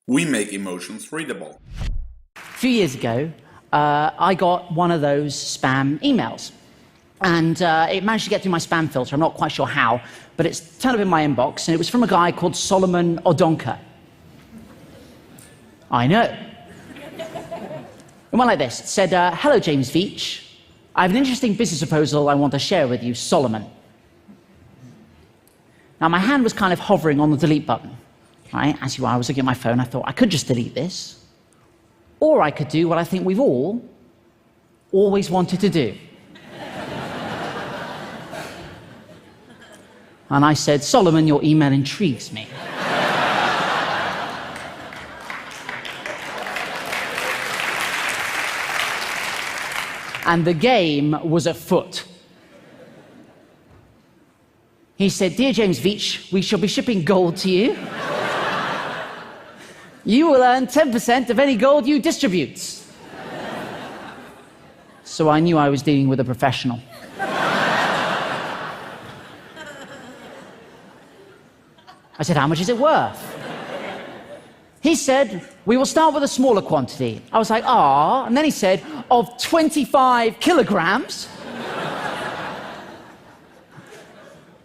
We make emotions readable. A few years ago, I got one of those spam emails. And it managed to get through my spam filter. I'm not quite sure how, but it's turned up in my inbox, and it was from a guy called Solomon Odonka. I know. It went like this. It said, hello, James Veitch. I have an interesting business proposal I want to share with you, Solomon. Now, my hand was kind of hovering on the delete button. Right? As you are, I was looking at my phone. I thought, I could just delete this. Or I could do what I think we've all always wanted to do. And I said, Solomon, your email intrigues me. And the game was afoot. He said, Dear James Veitch, we shall be shipping gold to you. You will earn 10% of any gold you distribute. So I knew I was dealing with a professional. I said, how much is it worth? He said, we will start with a smaller quantity. I was like, ah. And then he said, of 25 kilograms.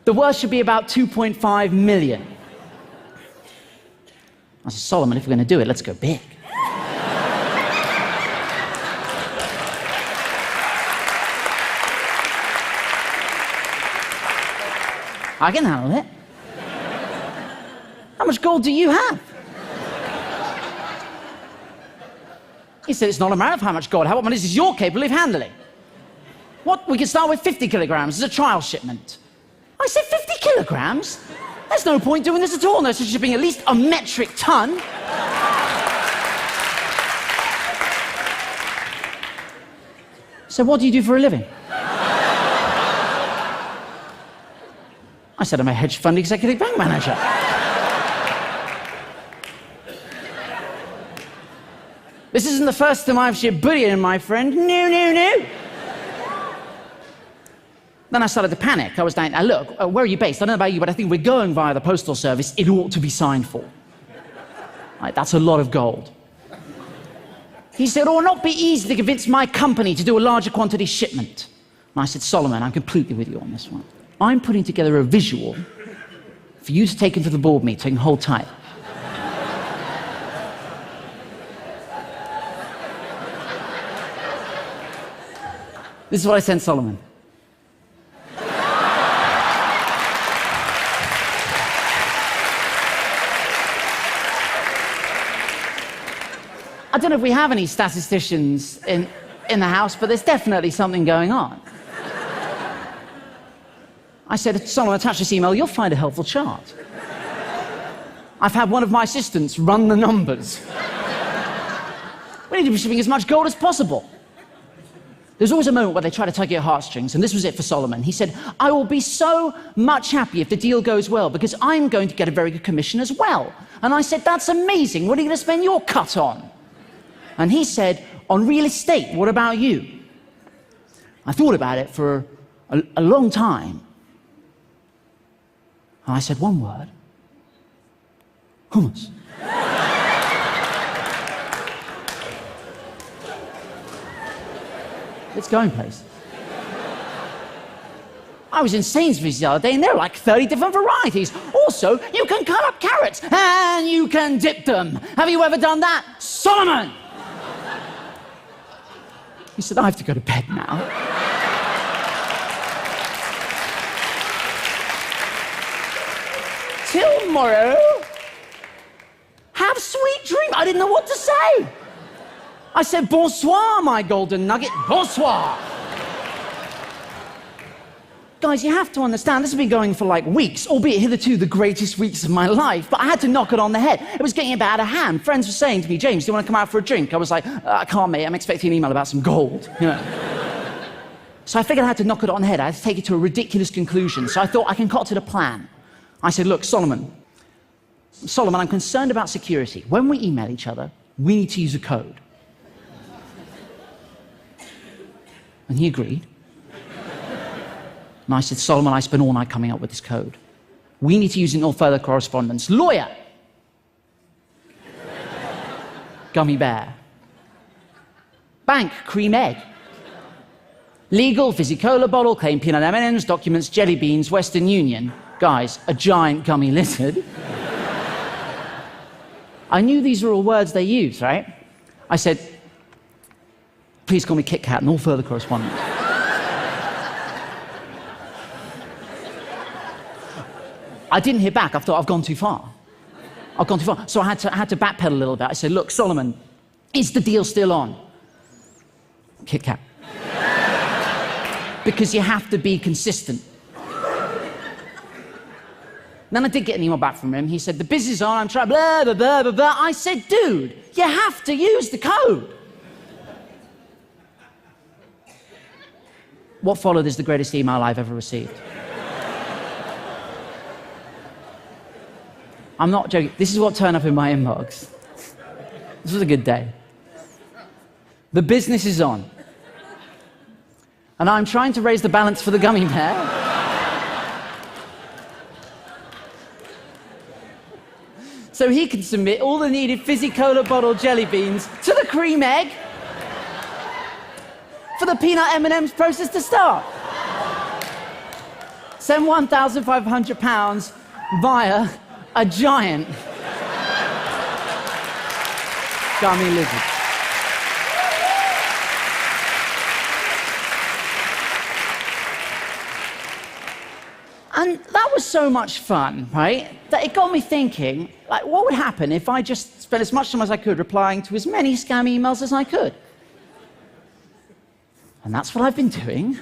The worth should be about 2.5 million. I said, Solomon, if we're going to do it, let's go big. I can handle it. How much gold do you have? He said, it's not a matter of how much gold. How much is you're capable of handling? What? We can start with 50 kilograms as a trial shipment. I said, 50 kilograms? There's no point doing this at all. No, so shipping at least a metric ton. So what do you do for a living? I said, I'm a hedge fund executive bank manager. This isn't the first time I've shipped bullion, my friend. No. Then I started to panic. I was like, look, where are you based? I don't know about you, but I think we're going via the postal service. It ought to be signed for. Right, that's a lot of gold. He said, it will not be easy to convince my company to do a larger quantity shipment. And I said, Solomon, I'm completely with you on this one. I'm putting together a visual for you to take into the board meeting. Hold tight. This is what I sent Solomon. I don't know if we have any statisticians in the house, but there's definitely something going on. I said, Solomon, attach this email, you'll find a helpful chart. I've had one of my assistants run the numbers. We need to be shipping as much gold as possible. There's always a moment where they try to tug your heartstrings, and this was it for Solomon. He said, I will be so much happy if the deal goes well, because I'm going to get a very good commission as well. And I said, that's amazing. What are you going to spend your cut on? And he said, on real estate, what about you? I thought about it for a long time. And I said one word. Hummus. It's going places. I was in Sainsbury's the other day, and there are like 30 different varieties. Also, you can cut up carrots, and you can dip them. Have you ever done that? Solomon! He said, I have to go to bed now. Till tomorrow. Have sweet dreams. I didn't know what to say. I said, bonsoir, my golden nugget, bonsoir. Guys, you have to understand, this has been going for like weeks, albeit hitherto the greatest weeks of my life, but I had to knock it on the head. It was getting a bit out of hand. Friends were saying to me, James, do you want to come out for a drink? I was like, I can't, mate, I'm expecting an email about some gold. You know? So I figured I had to knock it on the head. I had to take it to a ridiculous conclusion. So I thought I concocted a plan. I said, look, Solomon, I'm concerned about security. When we email each other, we need to use a code. And he agreed. And I said, Solomon, I spent all night coming up with this code. We need to use it in all further correspondence. Lawyer! gummy bear. Bank, cream egg. Legal, fizzy cola bottle, claim peanut M&Ms, documents, jelly beans, Western Union. Guys, a giant gummy lizard. I knew these were all words they use, right? I said, please call me Kit Kat and all further correspondence. I didn't hear back. I thought, I've gone too far. I've gone too far. So I had to backpedal a little bit. I said, look, Solomon, is the deal still on? Kit Kat. Because you have to be consistent. Then I did get an email back from him. He said, the business is on, I'm trying, blah, blah, blah, blah, blah. I said, dude, you have to use the code. What followed is the greatest email I've ever received. I'm not joking. This is what turned up in my inbox. This was a good day. The business is on. And I'm trying to raise the balance for the gummy bear. So he can submit all the needed fizzy cola bottle jelly beans to the cream egg for the peanut M&Ms process to start. Send £1,500 via a giant gummy lizard. And that was so much fun, right, that it got me thinking, like, what would happen if I just spent as much time as I could replying to as many scam emails as I could? And that's what I've been doing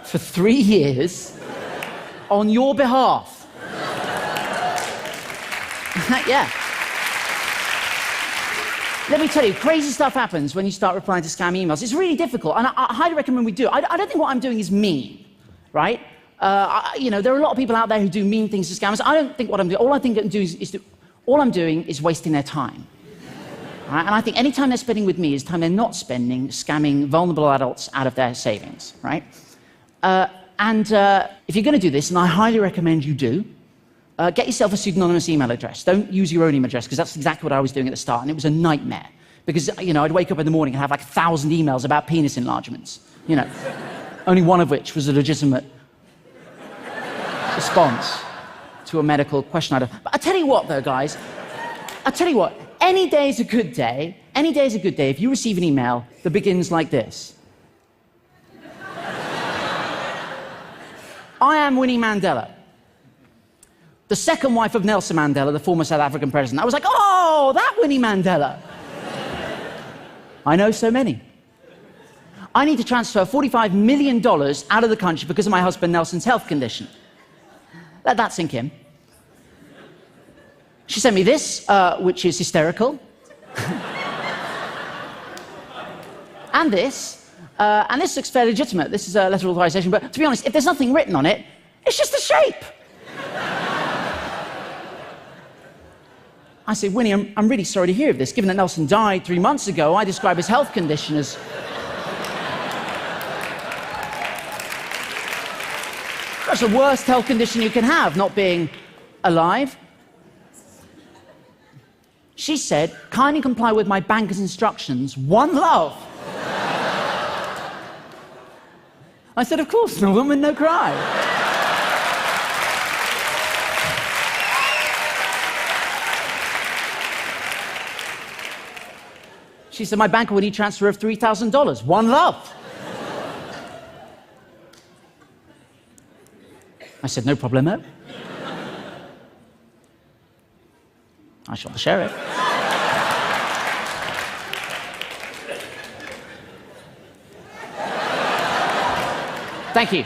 for 3 years on your behalf. Yeah. Let me tell you, crazy stuff happens when you start replying to scam emails. It's really difficult, and I highly recommend we do it. I don't think what I'm doing is mean, right? You know, there are a lot of people out there who do mean things to scammers. I don't think what I'm doing, all I think I'm doing all I'm doing is wasting their time. Right? And I think any time they're spending with me is time they're not spending scamming vulnerable adults out of their savings, right? If you're going to do this, and I highly recommend you do, get yourself a pseudonymous email address. Don't use your own email address, because that's exactly what I was doing at the start, and it was a nightmare. Because, you know, I'd wake up in the morning and have like 1,000 emails about penis enlargements, you know, only one of which was a legitimate response to a medical question. But I tell you what, though, guys, I tell you what, any day is a good day. Any day is a good day if you receive an email that begins like this. I am Winnie Mandela, the second wife of Nelson Mandela, the former South African president. I was like, oh, that Winnie Mandela. I know so many. I need to transfer $45 million out of the country because of my husband Nelson's health condition. Let that sink in. She sent me this, which is hysterical. And this looks fairly legitimate. This is a letter of authorization, but to be honest, if there's nothing written on it, it's just a shape. I said, Winnie, I'm really sorry to hear of this. Given that Nelson died 3 months ago, I describe his health condition as... That's the worst health condition you can have, not being alive. She said, kindly comply with my banker's instructions. One love. I said, of course, no woman, no cry. She said, my banker would need transfer of $3,000. One love. I said, no problemo. I shot the sheriff. Thank you.